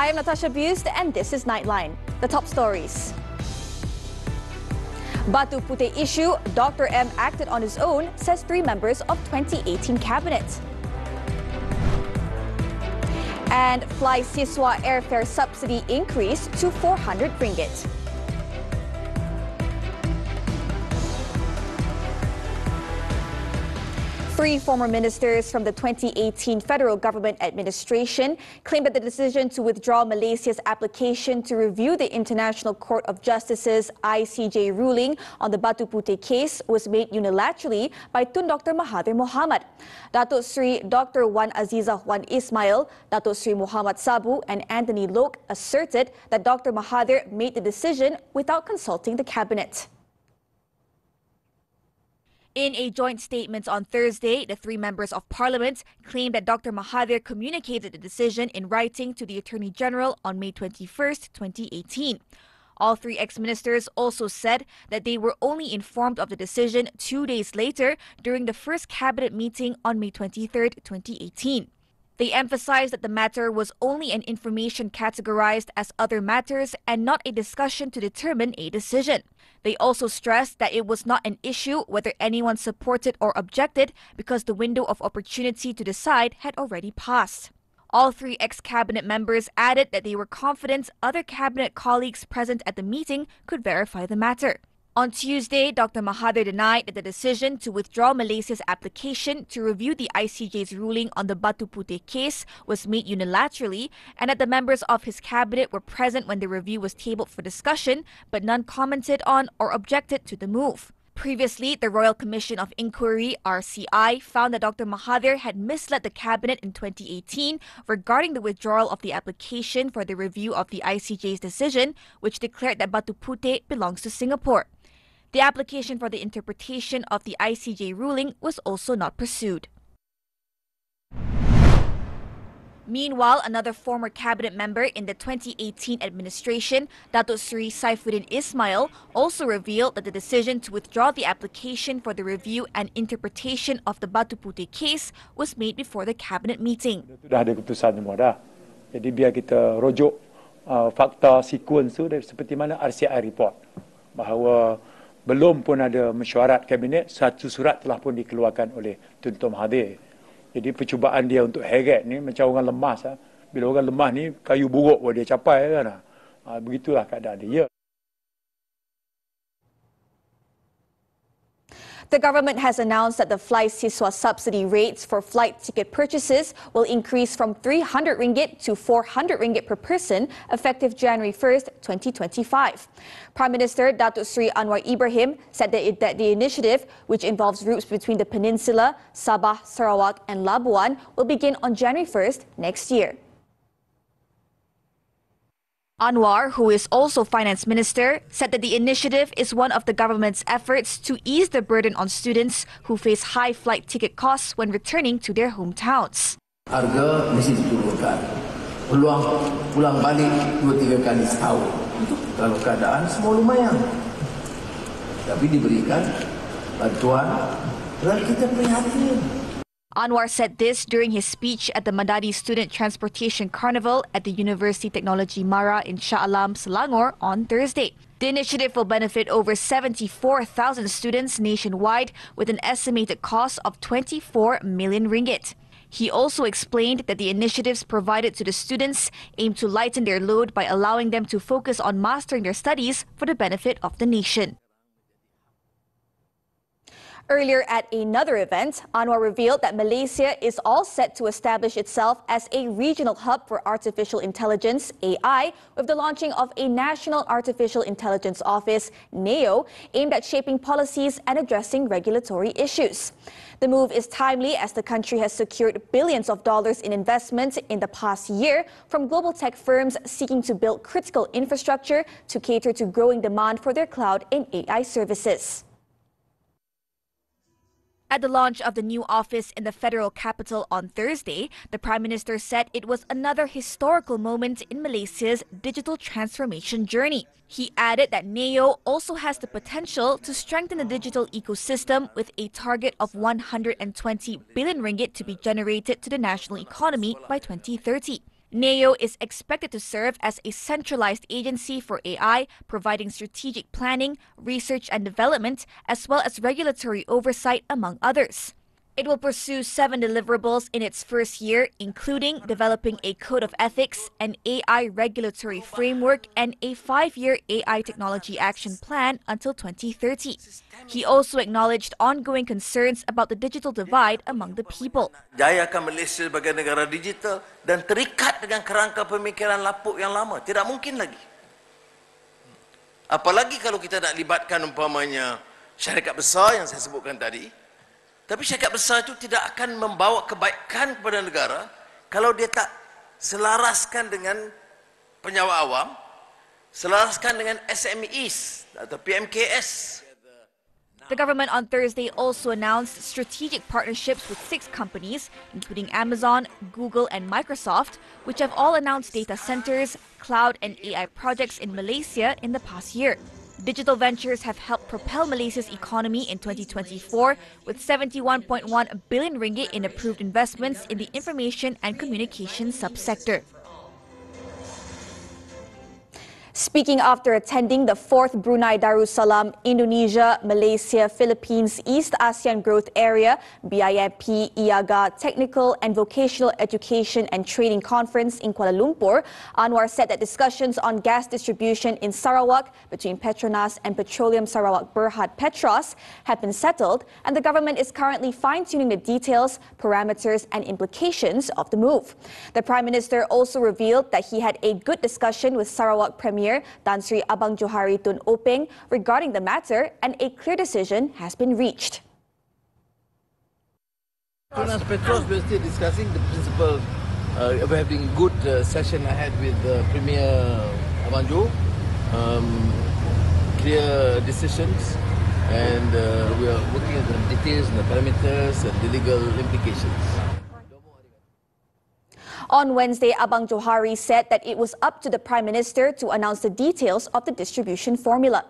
Hi, I'm Natasha Busst, and this is Nightline. The top stories. Batu Putih issue, Dr. M acted on his own, says 3 members of 2018 cabinet. And Fly Siswa airfare subsidy increase to 400 ringgit. Three former ministers from the 2018 federal government administration claimed that the decision to withdraw Malaysia's application to review the International Court of Justice's ICJ ruling on the Batu Putih case was made unilaterally by Tun Dr. Mahathir Mohamad. Datuk Sri Dr. Wan Azizah Wan Ismail, Datuk Sri Muhammad Sabu and Anthony Lok asserted that Dr. Mahathir made the decision without consulting the cabinet. In a joint statement on Thursday, the 3 members of parliament claimed that Dr. Mahathir communicated the decision in writing to the Attorney General on May 21, 2018. All 3 ex-ministers also said that they were only informed of the decision 2 days later during the first cabinet meeting on May 23, 2018. They emphasized that the matter was only an information categorized as other matters and not a discussion to determine a decision. They also stressed that it was not an issue whether anyone supported or objected because the window of opportunity to decide had already passed. All 3 ex-cabinet members added that they were confident other cabinet colleagues present at the meeting could verify the matter. On Tuesday, Dr. Mahathir denied that the decision to withdraw Malaysia's application to review the ICJ's ruling on the Batu Putih case was made unilaterally and that the members of his cabinet were present when the review was tabled for discussion, but none commented on or objected to the move. Previously, the Royal Commission of Inquiry, RCI, found that Dr. Mahathir had misled the cabinet in 2018 regarding the withdrawal of the application for the review of the ICJ's decision, which declared that Batu Putih belongs to Singapore. The application for the interpretation of the ICJ ruling was also not pursued. Meanwhile, another former cabinet member in the 2018 administration, Datuk Sri Saifuddin Ismail, also revealed that the decision to withdraw the application for the review and interpretation of the Batu Putih case was made before the cabinet meeting. Sudah ada keputusan semua dah. Jadi biar kita rujuk fakta sekuens tu seperti mana RCI report bahawa belum pun ada mesyuarat kabinet, satu surat telah pun dikeluarkan oleh Tun Dr. Mahathir. Jadi percubaan dia untuk heret ni macam orang lemas. Bila orang lemas ni, kayu buruk pun dia capai kan. Begitulah keadaan dia. The government has announced that the Fly Siswa subsidy rates for flight ticket purchases will increase from 300 ringgit to 400 ringgit per person effective January 1st, 2025. Prime Minister Datuk Sri Anwar Ibrahim said that the initiative, which involves routes between the Peninsula, Sabah, Sarawak and Labuan, will begin on January 1st next year. Anwar, who is also Finance Minister, said that the initiative is one of the government's efforts to ease the burden on students who face high flight ticket costs when returning to their hometowns. Harga mesti diturunkan. Peluang pulang balik 2-3 kali setahun. Kalau keadaan semua lumayan. Tapi diberikan bantuan dan kita prihatin. Anwar said this during his speech at the Madani Student Transportation Carnival at the University Technology Mara in Shah Alam, Selangor on Thursday. The initiative will benefit over 74,000 students nationwide with an estimated cost of 24 million ringgit. He also explained that the initiatives provided to the students aim to lighten their load by allowing them to focus on mastering their studies for the benefit of the nation. Earlier at another event, Anwar revealed that Malaysia is all set to establish itself as a regional hub for artificial intelligence, AI, with the launching of a National Artificial Intelligence Office, NAO, aimed at shaping policies and addressing regulatory issues. The move is timely as the country has secured billions of dollars in investment in the past year from global tech firms seeking to build critical infrastructure to cater to growing demand for their cloud and AI services. At the launch of the new office in the federal capital on Thursday, the Prime Minister said it was another historical moment in Malaysia's digital transformation journey. He added that NAO also has the potential to strengthen the digital ecosystem with a target of 120 billion ringgit to be generated to the national economy by 2030. NEO is expected to serve as a centralized agency for AI, providing strategic planning, research and development, as well as regulatory oversight, among others. It will pursue 7 deliverables in its first year, including developing a code of ethics, an AI regulatory framework, and a 5-year AI technology action plan until 2030. He also acknowledged ongoing concerns about the digital divide among the people. Jayakan Malaysia sebagai negara digital dan terikat dengan kerangka pemikiran lapuk yang lama. Tidak mungkin lagi. Apalagi kalau kita nak libatkan umpamanya syarikat besar yang saya sebutkan tadi. Tapi syarikat besar itu tidak akan membawa kebaikan kepada negara kalau dia tak selaraskan dengan penyawa awam, selaraskan dengan SMEs atau PMKS. The government on Thursday also announced strategic partnerships with 6 companies, including Amazon, Google and Microsoft, which have all announced data centers, cloud and AI projects in Malaysia in the past year. Digital ventures have helped propel Malaysia's economy in 2024 with 71.1 billion ringgit in approved investments in the information and communications subsector. Speaking after attending the 4th Brunei Darussalam Indonesia, Malaysia, Philippines East ASEAN Growth Area BIMP IAGA Technical and Vocational Education and Training Conference in Kuala Lumpur, Anwar said that discussions on gas distribution in Sarawak between Petronas and Petroleum Sarawak Berhad Petros have been settled, and the government is currently fine-tuning the details, parameters and implications of the move. The Prime Minister also revealed that he had a good discussion with Sarawak Premier Tan Sri Abang Johari Tun Openg regarding the matter, and a clear decision has been reached. Petronas Petros, we're still discussing the principle. We're having a good session ahead with Premier Abang Jo. Clear decisions, and we are working on the details and the parameters and the legal implications. On Wednesday, Abang Johari said that it was up to the Prime Minister to announce the details of the distribution formula.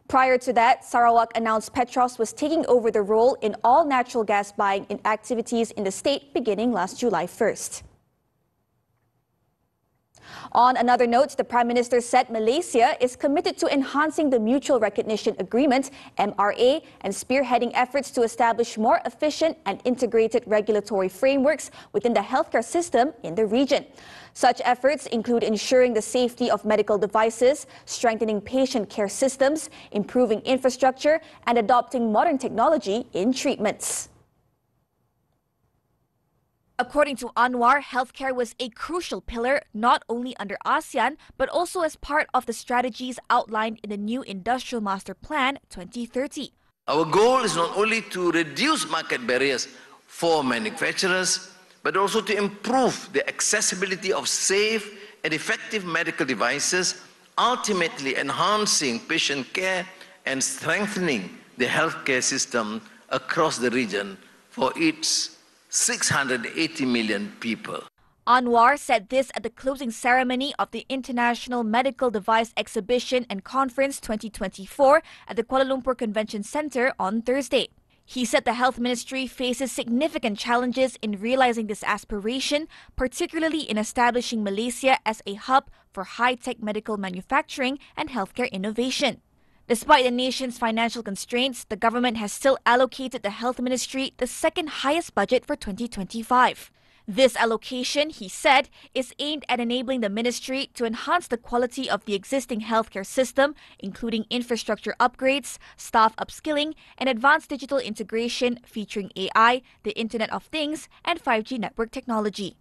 Prior to that, Sarawak announced Petros was taking over the role in all natural gas buying activities in the state beginning last July 1st. On another note, the Prime Minister said Malaysia is committed to enhancing the Mutual Recognition Agreement, MRA, and spearheading efforts to establish more efficient and integrated regulatory frameworks within the healthcare system in the region. Such efforts include ensuring the safety of medical devices, strengthening patient care systems, improving infrastructure, and adopting modern technology in treatments. According to Anwar, healthcare was a crucial pillar not only under ASEAN but also as part of the strategies outlined in the new Industrial Master Plan 2030. Our goal is not only to reduce market barriers for manufacturers, but also to improve the accessibility of safe and effective medical devices, ultimately enhancing patient care and strengthening the healthcare system across the region for its 680 million people. Anwar said this at the closing ceremony of the International Medical Device Exhibition and Conference 2024 at the Kuala Lumpur Convention Centre on Thursday. He said the Health Ministry faces significant challenges in realizing this aspiration, particularly in establishing Malaysia as a hub for high-tech medical manufacturing and healthcare innovation. Despite the nation's financial constraints, the government has still allocated the Health Ministry the second highest budget for 2025. This allocation, he said, is aimed at enabling the ministry to enhance the quality of the existing healthcare system, including infrastructure upgrades, staff upskilling, and advanced digital integration featuring AI, the Internet of Things, and 5G network technology.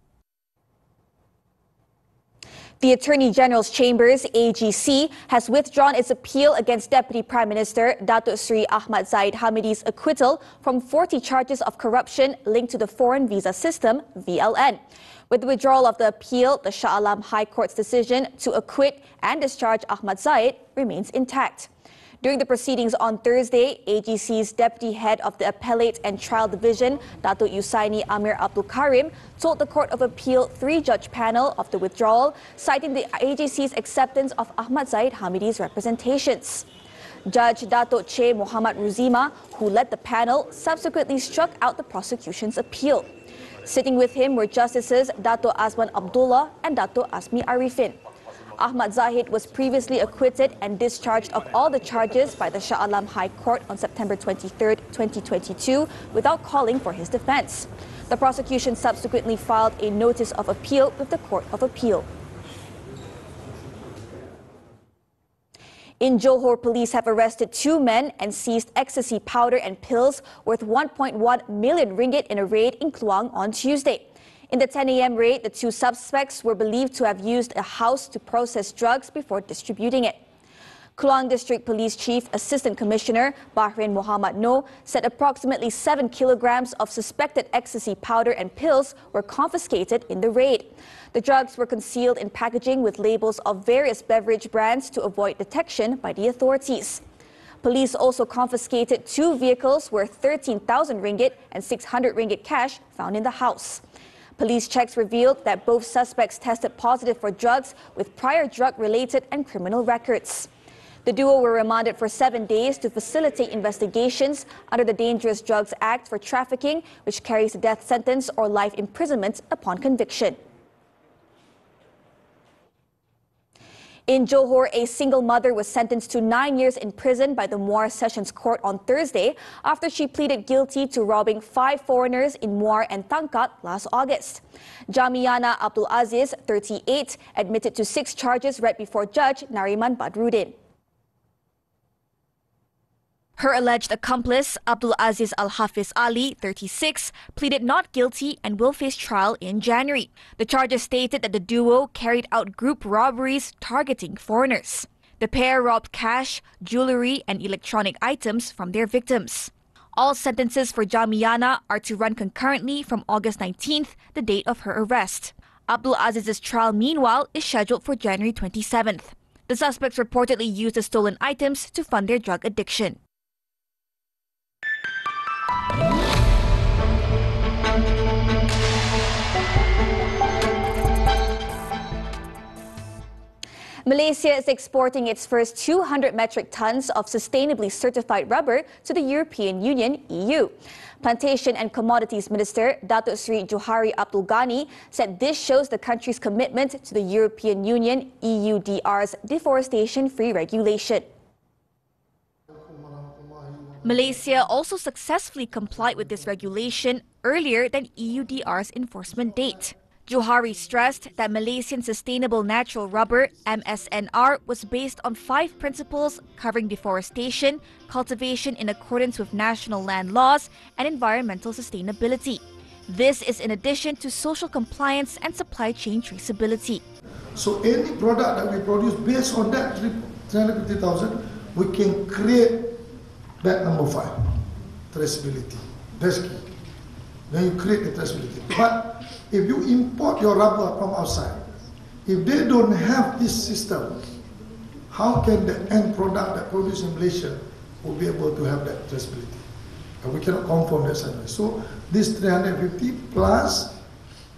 The Attorney General's Chambers, AGC, has withdrawn its appeal against Deputy Prime Minister Datuk Seri Ahmad Zahid Hamidi's acquittal from 40 charges of corruption linked to the foreign visa system, VLN. With the withdrawal of the appeal, the Shah Alam High Court's decision to acquit and discharge Ahmad Zahid remains intact. During the proceedings on Thursday, AGC's Deputy Head of the Appellate and Trial Division, Datuk Yusaini Amir Abdul Karim, told the Court of Appeal 3-judge panel of the withdrawal, citing the AGC's acceptance of Ahmad Zahid Hamidi's representations. Judge Datuk Che Muhammad Ruzima, who led the panel, subsequently struck out the prosecution's appeal. Sitting with him were Justices Dato' Azman Abdullah and Dato' Asmi Arifin. Ahmad Zahid was previously acquitted and discharged of all the charges by the Shah Alam High Court on September 23, 2022, without calling for his defense. The prosecution subsequently filed a notice of appeal with the Court of Appeal. In Johor, police have arrested 2 men and seized ecstasy powder and pills worth 1.1 million ringgit in a raid in Kluang on Tuesday. In the 10 a.m. raid, the 2 suspects were believed to have used a house to process drugs before distributing it. Kluang District Police Chief Assistant Commissioner Bahrain Muhammad Noor said approximately 7 kilograms of suspected ecstasy powder and pills were confiscated in the raid. The drugs were concealed in packaging with labels of various beverage brands to avoid detection by the authorities. Police also confiscated 2 vehicles worth 13,000 ringgit and 600 ringgit cash found in the house. Police checks revealed that both suspects tested positive for drugs with prior drug-related and criminal records. The duo were remanded for 7 days to facilitate investigations under the Dangerous Drugs Act for trafficking, which carries a death sentence or life imprisonment upon conviction. In Johor, a single mother was sentenced to 9 years in prison by the Muar Sessions Court on Thursday after she pleaded guilty to robbing 5 foreigners in Muar and Tangkat last August. Jamiana Abdul Aziz, 38, admitted to 6 charges read before Judge Nariman Badruddin. Her alleged accomplice, Abdul Aziz Al-Hafiz Ali, 36, pleaded not guilty and will face trial in January. The charges stated that the duo carried out group robberies targeting foreigners. The pair robbed cash, jewelry and electronic items from their victims. All sentences for Jamiana are to run concurrently from August 19th, the date of her arrest. Abdul Aziz's trial, meanwhile, is scheduled for January 27th. The suspects reportedly used the stolen items to fund their drug addiction. Malaysia is exporting its first 200 metric tons of sustainably certified rubber to the European Union, EU. Plantation and Commodities Minister Datuk Seri Johari Abdul Ghani said this shows the country's commitment to the European Union, EUDR's deforestation-free regulation. Malaysia also successfully complied with this regulation earlier than EUDR's enforcement date. Johari stressed that Malaysian Sustainable Natural Rubber, MSNR, was based on 5 principles covering deforestation, cultivation in accordance with national land laws, and environmental sustainability. This is in addition to social compliance and supply chain traceability. So any product that we produce based on that 350,000, we can create that number 5, traceability. That's key. When you create the traceability. But if you import your rubber from outside, if they don't have this system, how can the end product that produced in Malaysia will be able to have that traceability? And we cannot confirm that certainly. So this 350 plus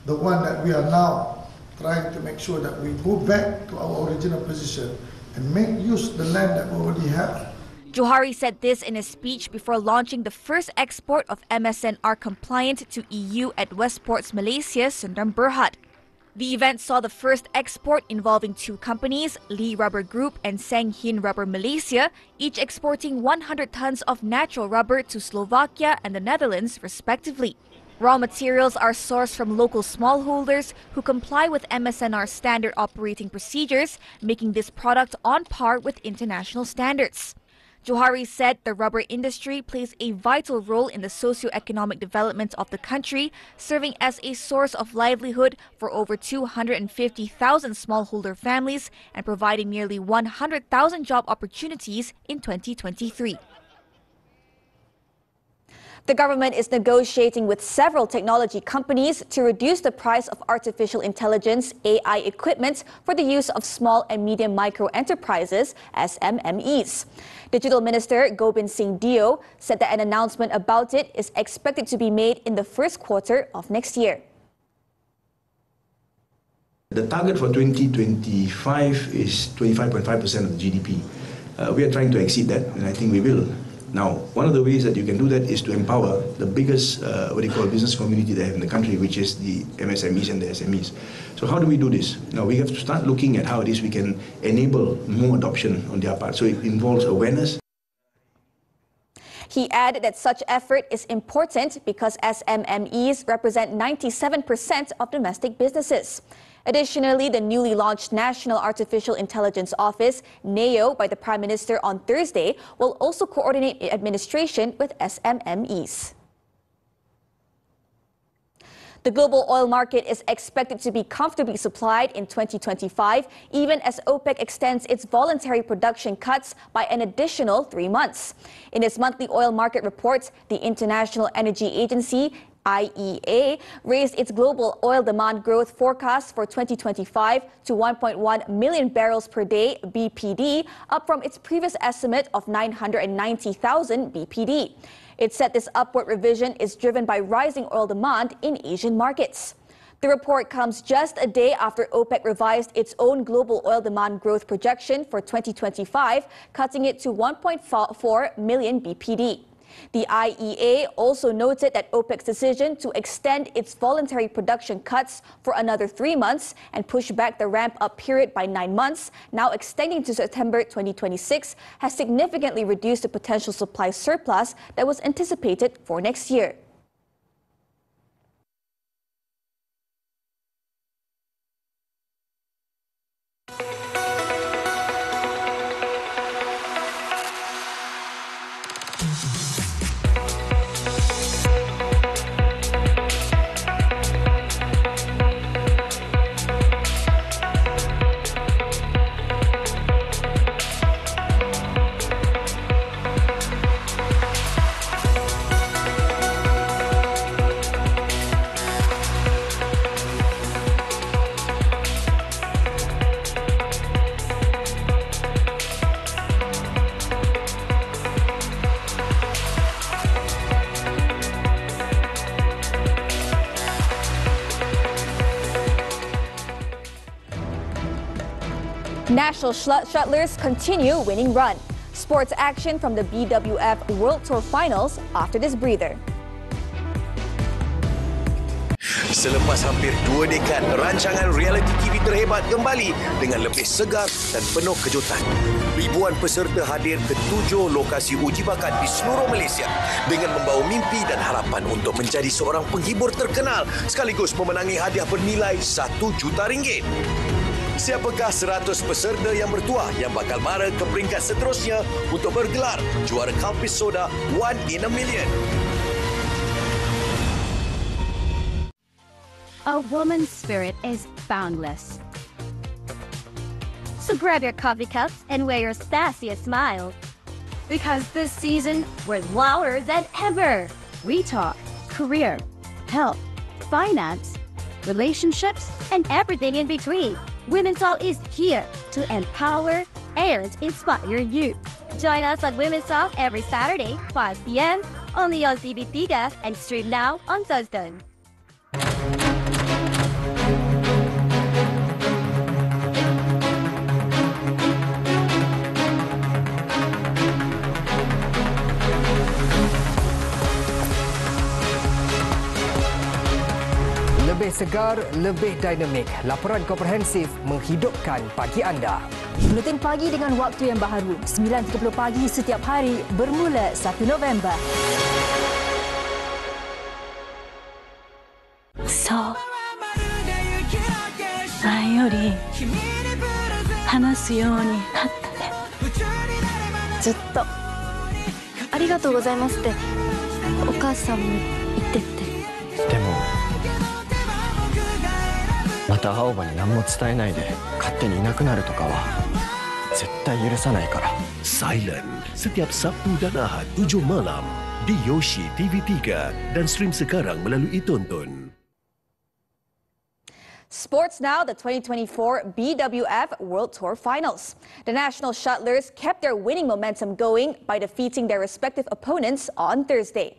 the one that we are now trying to make sure that we go back to our original position and make use of the land that we already have. Johari said this in a speech before launching the first export of MSNR compliant to EU at Westports Malaysia, Sundram Berhad. The event saw the first export involving 2 companies, Lee Rubber Group and Seng Hin Rubber Malaysia, each exporting 100 tons of natural rubber to Slovakia and the Netherlands, respectively. Raw materials are sourced from local smallholders who comply with MSNR standard operating procedures, making this product on par with international standards. Johari said the rubber industry plays a vital role in the socio-economic development of the country, serving as a source of livelihood for over 250,000 smallholder families and providing nearly 100,000 job opportunities in 2023. The government is negotiating with several technology companies to reduce the price of artificial intelligence AI equipment for the use of small and medium micro enterprises, SMMEs. Digital Minister Gobind Singh Dio said that an announcement about it is expected to be made in the first quarter of next year. The target for 2025 is 25.5% of the GDP. We are trying to exceed that, and I think we will. Now, one of the ways that you can do that is to empower the biggest, business community they have in the country, which is the MSMEs and the SMEs. So how do we do this? Now, we have to start looking at how it is we can enable more adoption on their part. So it involves awareness. He added that such effort is important because SMMEs represent 97% of domestic businesses. Additionally, the newly launched National Artificial Intelligence Office, NAO, by the Prime Minister on Thursday, will also coordinate administration with SMMEs. The global oil market is expected to be comfortably supplied in 2025, even as OPEC extends its voluntary production cuts by an additional 3 months. In its monthly oil market reports, the International Energy Agency, IEA, raised its global oil demand growth forecast for 2025 to 1.1 million barrels per day BPD, up from its previous estimate of 990,000 BPD. It said this upward revision is driven by rising oil demand in Asian markets. The report comes just a day after OPEC revised its own global oil demand growth projection for 2025, cutting it to 1.4 million BPD. The IEA also noted that OPEC's decision to extend its voluntary production cuts for another 3 months and push back the ramp-up period by 9 months, now extending to September 2026, has significantly reduced the potential supply surplus that was anticipated for next year. National shuttlers continue winning run. Sports action from the BWF World Tour Finals after this breather. Selepas hampir 2 dekad, rancangan reality TV terhebat kembali dengan lebih segar dan penuh kejutan. Ribuan peserta hadir ke 7 lokasi uji bakat di seluruh Malaysia dengan membawa mimpi dan harapan untuk menjadi seorang penghibur terkenal sekaligus memenangi hadiah bernilai RM1 juta. Siapakah 100 peserta yang bertuah yang bakal mara ke peringkat seterusnya untuk bergelar juara Kalpis Soda 1 in a Million? A woman's spirit is boundless. So grab your coffee cups and wear your sassiest smile. Because this season, we're louder than ever. We talk career, health, finance, relationships, and everything in between. Women's Talk is here to empower and inspire you. Join us on Women's Talk every Saturday, 5 p.m. only on TV3 and stream now on Thursday. Lebih segar, lebih dinamik. Laporan komprehensif menghidupkan pagi anda. Buletin pagi dengan waktu yang baharu. 9.30 pagi setiap hari bermula 1 November. So, 前より話すようになったね。ずっとありがとうございますってお母さんも言ってって。でもまた青葉に何も伝えないで勝手にいなくなるとかは絶対許さないから。 Silent setiap Sabtu dan Ahad 7 malam di Yoshi TV3 dan stream sekarang melalui Tonton. Sports now, the 2024 BWF World Tour Finals. The national shuttlers kept their winning momentum going by defeating their respective opponents on Thursday.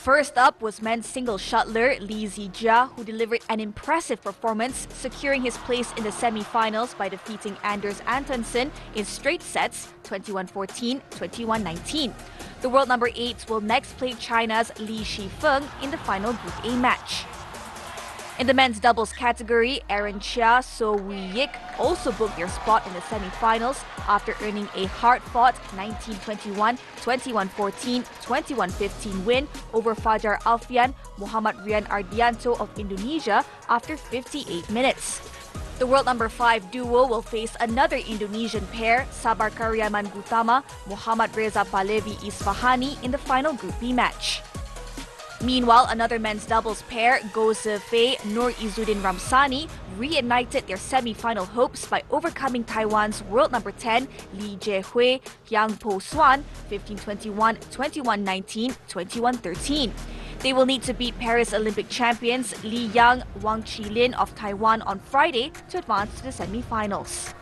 First up was men's single shuttler Lee Zijia, who delivered an impressive performance, securing his place in the semi-finals by defeating Anders Antonsen in straight sets 21-14, 21-19. The world number 8 will next play China's Li Shifeng in the final Group A match. In the men's doubles category, Aaron Chia, So Woo-yik also booked their spot in the semi-finals after earning a hard-fought 19-21, 21-14, 21-15 win over Fajar Alfian, Muhammad Rian Ardianto of Indonesia after 58 minutes. The world number 5 duo will face another Indonesian pair, Sabar Karyaman Gutama, Muhammad Reza Pahlavi Isfahani in the final Group B match. Meanwhile, another men's doubles pair, Goh Zefei, Nur Izzuddin Ramsani, reignited their semi-final hopes by overcoming Taiwan's world number 10, Li Jiehui, Yang Po Swan, 15-21, 21-19, 21-13. They will need to beat Paris Olympic champions Li Yang, Wang Qilin of Taiwan on Friday to advance to the semi-finals.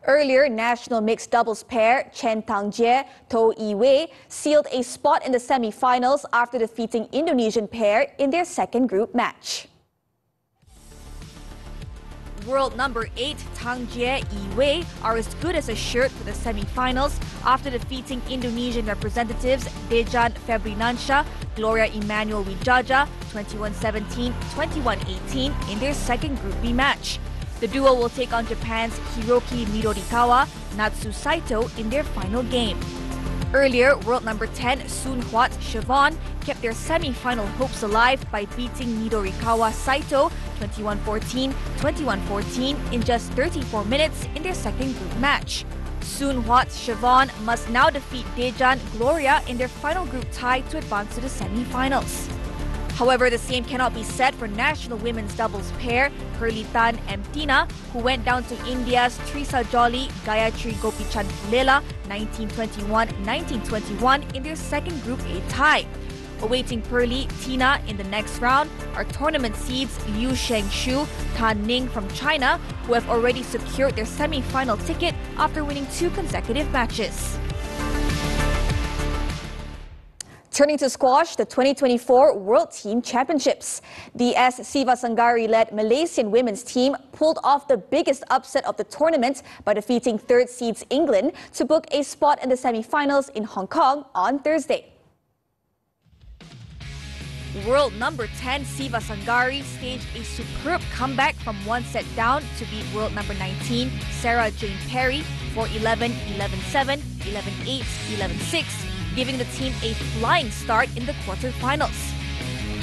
Earlier, national mixed doubles pair Chen Tangjie, To Yi-wei sealed a spot in the semi-finals after defeating Indonesian pair in their second group match. World number 8 Tangjie Yi-wei are as good as assured for the semi-finals after defeating Indonesian representatives Dejan Febrinansha, Gloria Emmanuel Wijaja 21-17, 21-18 in their second Group B match. The duo will take on Japan's Hiroki Midorikawa, Natsu Saito in their final game. Earlier, world number 10 Soon Hwat Siobhan kept their semi-final hopes alive by beating Midorikawa Saito 21-14, 21-14 in just 34 minutes in their second group match. Soon Hwat Siobhan must now defeat Dejan Gloria in their final group tie to advance to the semi-finals. However, the same cannot be said for national women's doubles pair Pearly Tan and Tina, who went down to India's Trisa Jolly, Gayatri Gopichan Pulela 19-21, 19-21 in their second Group A tie. Awaiting Pearly, Tina in the next round are tournament seeds Liu Shengshu, Tan Ning from China, who have already secured their semi-final ticket after winning 2 consecutive matches. Turning to squash, the 2024 World Team Championships. The S. Sivasangari-led Malaysian women's team pulled off the biggest upset of the tournament by defeating third seeds England to book a spot in the semi-finals in Hong Kong on Thursday. World number 10 Sivasangari staged a superb comeback from one set down to beat world number 19 Sarah Jane Perry 4-11, 11-7, 11-8, 11-6. Giving the team a flying start in the quarterfinals.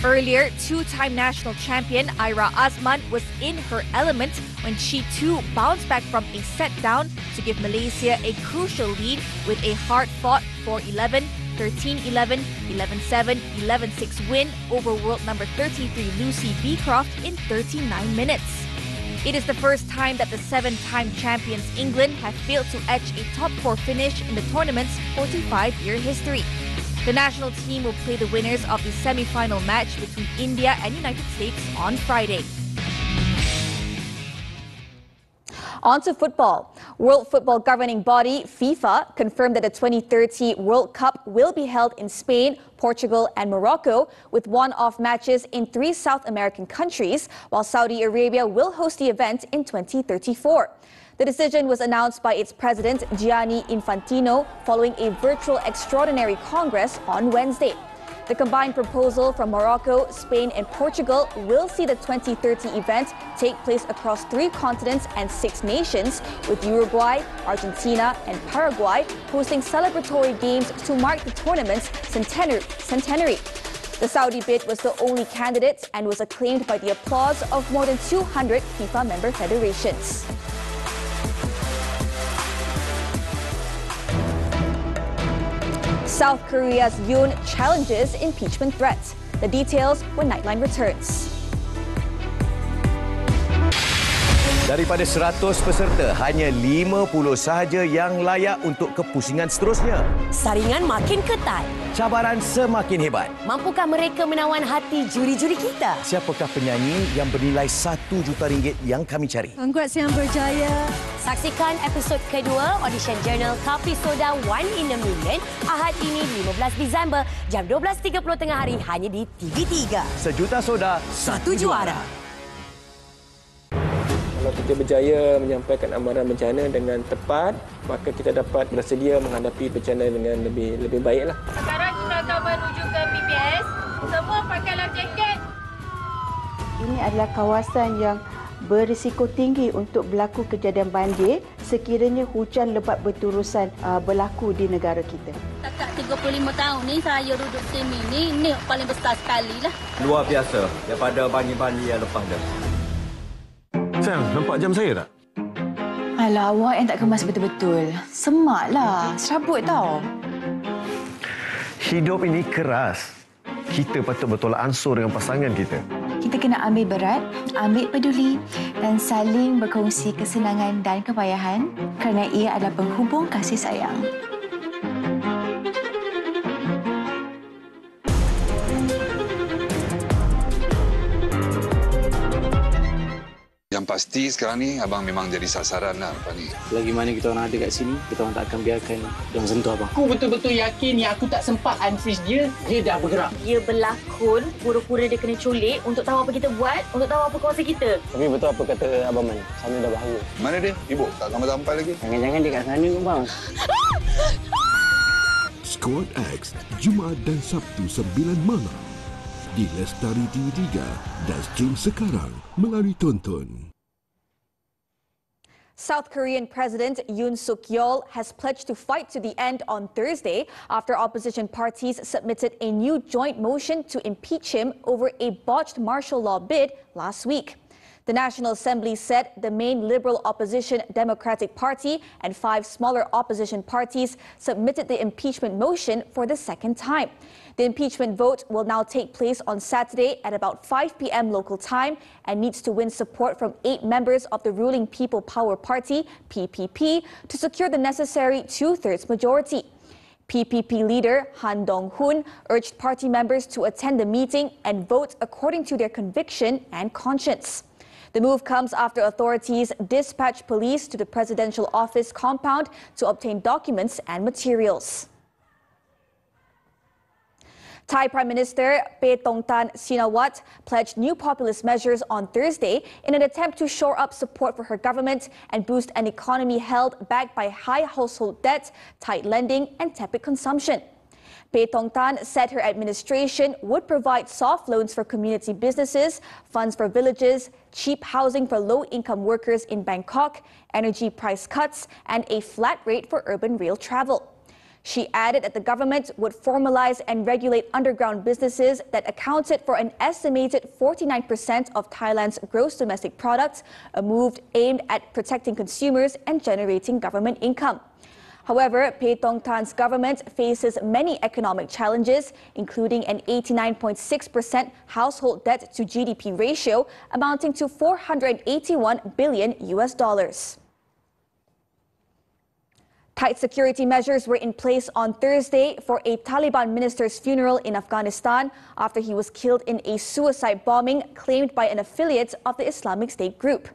Earlier, two-time national champion Ira Azman was in her element when she too bounced back from a set down to give Malaysia a crucial lead with a hard-fought 4-11, 13-11, 11-7, 11-6 win over world number 33 Lucy Beecroft in 39 minutes. It is the first time that the 7-time champions England have failed to etch a top 4 finish in the tournament's 45-year history. The national team will play the winners of the semi-final match between India and United States on Friday. On to football. World Football Governing Body, FIFA, confirmed that the 2030 World Cup will be held in Spain, Portugal and Morocco, with one-off matches in 3 South American countries, while Saudi Arabia will host the event in 2034. The decision was announced by its president, Gianni Infantino, following a virtual extraordinary congress on Wednesday. The combined proposal from Morocco, Spain and Portugal will see the 2030 event take place across 3 continents and 6 nations, with Uruguay, Argentina and Paraguay hosting celebratory games to mark the tournament's centenary. The Saudi bid was the only candidate and was acclaimed by the applause of more than 200 FIFA member federations. South Korea's Yoon challenges impeachment threats. The details when Nightline returns. Daripada 100 peserta, hanya 50 sahaja yang layak untuk kepusingan seterusnya. Saringan makin ketat. Cabaran semakin hebat. Mampukah mereka menawan hati juri-juri kita? Siapakah penyanyi yang bernilai RM1 juta yang kami cari? Congrats yang berjaya. Saksikan episod kedua Audition Journal Kopi Soda One in a Million Ahad ini 15 Disember jam 12.30 tengah hari hanya di TV3. Sejuta soda, satu juara. Kalau kita berjaya menyampaikan amaran bencana dengan tepat, maka kita dapat bersedia menghadapi bencana dengan lebih baiklah. Sekarang kita akan menuju ke PPS. Semua pakai life jacket. Ini adalah kawasan yang berisiko tinggi untuk berlaku kejadian banjir sekiranya hujan lebat berterusan berlaku di negara kita. Setakat 35 tahun ni saya duduk sini ni paling besar sekali lah. Luar biasa daripada banjir-banjir yang lepas dah. Sayang, nampak jam saya tak? Alah, awak yang tak kemas betul-betul. Semaklah, serabut tau. Hidup ini keras. Kita patut bertolak ansur dengan pasangan kita. Kita kena ambil berat, ambil peduli dan saling berkongsi kesenangan dan kepayahan kerana ia adalah penghubung kasih sayang. Yang pasti sekarang ni abang memang jadi sasaran lah lepas ni. Lagi mana kita orang ada kat sini, kita orang tak akan biarkan dia sentuh abang. Aku betul-betul yakin yang aku tak sempat unfreeze dia dah bergerak. Dia berlakon, pura-pura dia kena culik untuk tahu apa kita buat, untuk tahu apa kuasa kita. Tapi betul apa kata abang Man, sana dah bahaya. Mana dia? Ibu tak sampai lagi. Jangan-jangan dia kat sana ke bang? Squad X, Jumaat dan Sabtu 9 malam. Di Lestari TV3 dan stream sekarang melalui Tonton. South Korean President Yoon Suk-yeol has pledged to fight to the end on Thursday after opposition parties submitted a new joint motion to impeach him over a botched martial law bid last week. The National Assembly said the main liberal opposition Democratic Party and 5 smaller opposition parties submitted the impeachment motion for the second time. The impeachment vote will now take place on Saturday at about 5 p.m. local time and needs to win support from 8 members of the ruling People Power Party, PPP, to secure the necessary 2/3 majority. PPP leader Han Dong-hoon urged party members to attend the meeting and vote according to their conviction and conscience. The move comes after authorities dispatched police to the presidential office compound to obtain documents and materials. Thai Prime Minister Paetongtarn Shinawatra pledged new populist measures on Thursday in an attempt to shore up support for her government and boost an economy held back by high household debt, tight lending and tepid consumption. Paetongtarn said her administration would provide soft loans for community businesses, funds for villages, cheap housing for low-income workers in Bangkok, energy price cuts, and a flat rate for urban rail travel. She added that the government would formalize and regulate underground businesses that accounted for an estimated 49% of Thailand's gross domestic product, a move aimed at protecting consumers and generating government income. However, Paetongtarn's government faces many economic challenges, including an 89.6% household debt to GDP ratio amounting to $481 billion. Tight security measures were in place on Thursday for a Taliban minister's funeral in Afghanistan after he was killed in a suicide bombing claimed by an affiliate of the Islamic State group.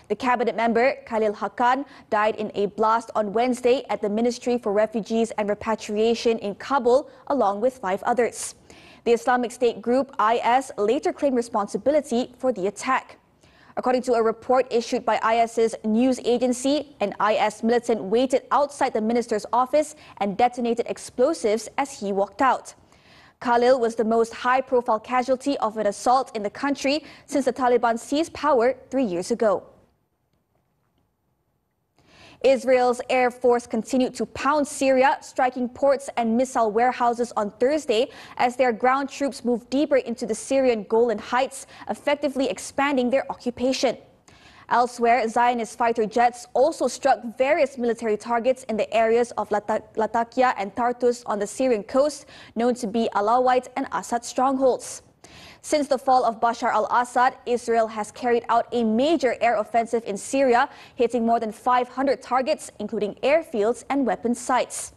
The cabinet member, Khalil Haqqan, died in a blast on Wednesday at the Ministry for Refugees and Repatriation in Kabul, along with 5 others. The Islamic State group, IS, later claimed responsibility for the attack. According to a report issued by IS's news agency, an IS militant waited outside the minister's office and detonated explosives as he walked out. Khalil was the most high-profile casualty of an assault in the country since the Taliban seized power 3 years ago. Israel's Air Force continued to pound Syria, striking ports and missile warehouses on Thursday as their ground troops moved deeper into the Syrian Golan Heights, effectively expanding their occupation. Elsewhere, Zionist fighter jets also struck various military targets in the areas of Latakia and Tartus on the Syrian coast, known to be Alawite and Assad strongholds. Since the fall of Bashar al-Assad, Israel has carried out a major air offensive in Syria, hitting more than 500 targets, including airfields and weapon sites.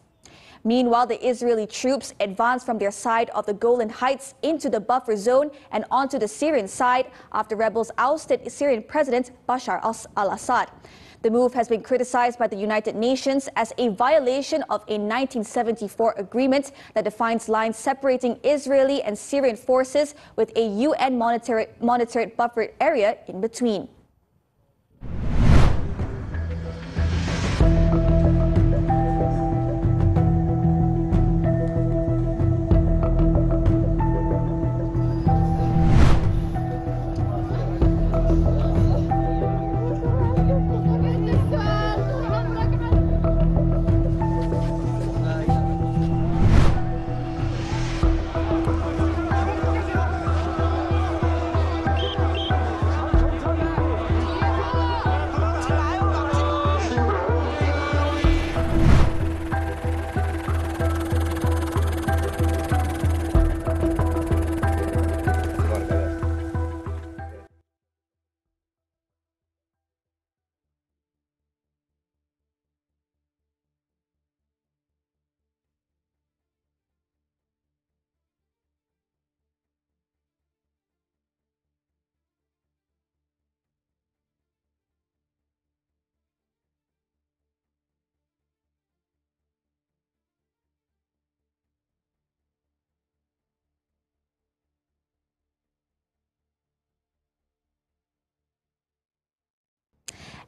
Meanwhile, the Israeli troops advanced from their side of the Golan Heights into the buffer zone and onto the Syrian side after rebels ousted Syrian President Bashar al-Assad. The move has been criticized by the United Nations as a violation of a 1974 agreement that defines lines separating Israeli and Syrian forces with a UN monitored buffer area in between.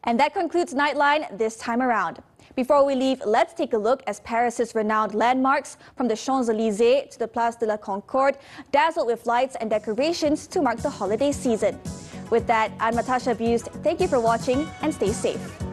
And that concludes Nightline this time around. Before we leave, let's take a look as Paris's renowned landmarks, from the Champs-Élysées to the Place de la Concorde, dazzled with lights and decorations to mark the holiday season. With that, I'm Natasha. Busst. Thank you for watching and stay safe.